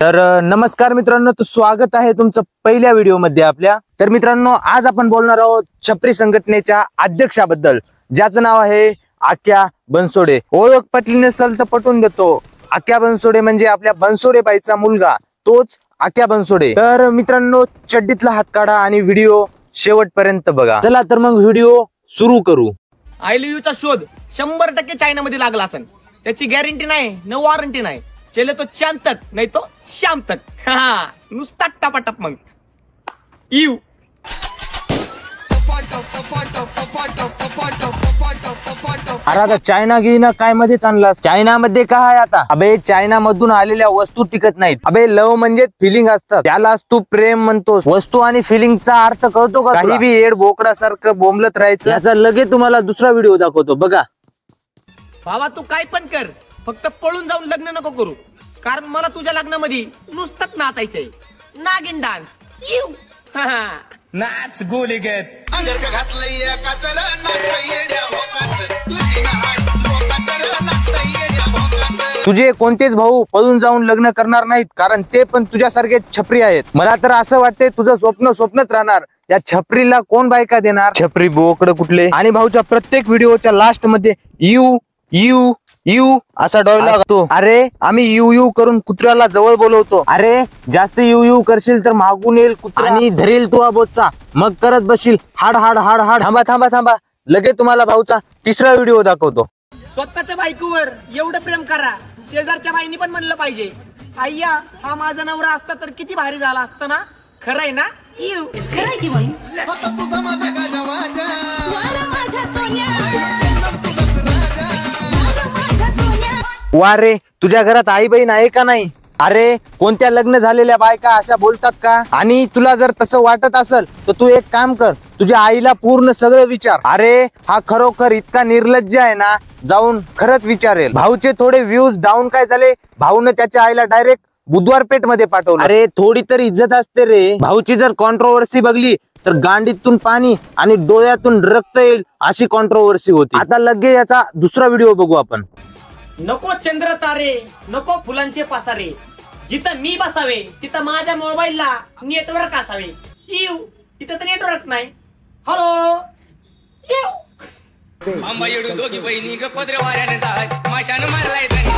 तर नमस्कार मित्रांनो, तो स्वागत आहे तुमचं पहिल्या व्हिडिओ मध्ये आपल्या। तर मित्रांनो, आज आपण बोलणार आहोत छपरी संघटनेच्या अध्यक्षाबद्दल, ज्याचं नाव आहे आक्या बनसोडे। ओळख पटली नसेल तर पटवून देतो, आक्या बनसोडे म्हणजे आपल्या बनसोडे बाईचा मुलगा, तोच आक्या बनसोडे। तर मित्रांनो, चड्डीतला हात काढा आणि व्हिडिओ शेवटपर्यंत बघा। चला तर मग व्हिडिओ सुरू करू। ILU चा शोध 100% चायनामध्ये लागला असेल, त्याची गॅरंटी नाही, न वॉरंटी नाही। चले तो चांद तक नाही तो शाम तक, नुसता टपाटप। मग यू अरे आता चायना गिना काय मध्ये चाललास? चायना मध्ये काय आहे आता? अबे चायना मधून आलेल्या वस्तू टिकत नाहीत। अबे लव म्हणजे फिलिंग असतात, त्यालाच तू प्रेम म्हणतोस। वस्तू आणि फिलिंगचा अर्थ कळतो का? काही बी एड बोकडासारखं बोंबलत राहायचं। याचा लगेच तुम्हाला दुसरा व्हिडिओ दाखवतो, बघा। बाबा तू काय पण कर, फक्त पळून जाऊन लग्न नको करू, कारण मला तुझ्या लग्नामध्ये नुसतंच नाचायचंय, नागिन डान्स। यू नाच गोली घेत तुझे कोणतेच भाऊ पळून जाऊन लग्न करणार नाहीत, कारण ते पण तुझ्यासारखे छपरी आहेत। मला तर असं वाटतंय तुझं स्वप्नच राहणार। या छपरीला कोण बायका देणार? छपरी बोकड कुठले। आणि भाऊच्या प्रत्येक व्हिडिओच्या लास्ट मध्ये यू यू यू असा डायलॉग असतो। अरे आम्ही यू यू करून कुत्र्याला जवळ बोलवतो। अरे जास्त यू यू करशील तर मागून येईल कुत्रा आणि धरेल तुझा बोचचा, मग करत बसशील हाड हाड हाड हाड। थांबा थांबा थांबा, लगेच तुम्हाला भाऊचा तिसरा व्हिडिओ दाखवतो। स्वतःच्या बायकोवर एवढं प्रेम करा, शेजारच्या बाईनी पण म्हणलं पाहिजे, आय्या हा माझा नवरा असता तर किती भारी झाला असता ना। खरं आहे ना? यू खरं की मग वा रे, तुझ्या घरात आई बहीण आहे का नाही? अरे कोणत्या लग्न झालेल्या बायका अशा बोलतात का? आणि तुला जर तसं वाटत असेल तर तू एक काम कर, तुझ्या आईला पूर्ण सगळं विचार। अरे हा खरोखर इतका निर्लज्ज आहे ना, जाऊन खरंच विचारेल। भाऊचे थोडे व्ह्यूज डाऊन काय झाले, भाऊने त्याच्या आईला डायरेक्ट बुधवार पेठ मध्ये पाठवलं। अरे थोडी तरी इज्जत असते रे। भाऊची जर कॉन्ट्रोवर्सी बघली तर गांडीतून पाणी आणि डोळ्यातून रक्त येईल अशी कॉन्ट्रोवर्सी होती। आता लगेच याचा दुसरा व्हिडिओ बघू आपण। नको चंद्र तारे, नको फुलांचे पासारे, जिथं मी बसावे तिथं माझ्या मोबाईलला नेटवर्क असावे। यू तिथं तर नेटवर्क नाही। हॅलो यू आंबा येडू दोघी बहिणी ग पदर वाऱ्याने जाय माशान मारलाय धनी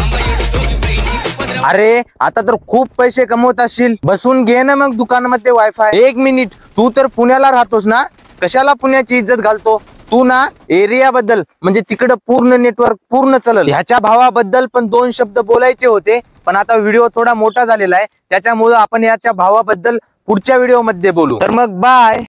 आंबा येडू दोघी बहिणी ग पदर। अरे आता तर खूप पैसे कमवत असशील, बसून घे ना मग दुकानामध्ये वायफाय। एक मिनिट, तू तर पुण्याला राहतोस ना, कशाला पुण्याची इज्जत घालतो? तू ना एरिया बद्दल म्हणजे तिकडे पूर्ण नेटवर्क पूर्ण चलल। ह्याच्या भावाबद्दल पण दोन शब्द बोलायचे होते, पण आता व्हिडिओ थोडा मोठा झालेला आहे, त्याच्यामुळे आपण याच्या भावाबद्दल पुढच्या व्हिडिओ मध्ये बोलू। तर मग बाय।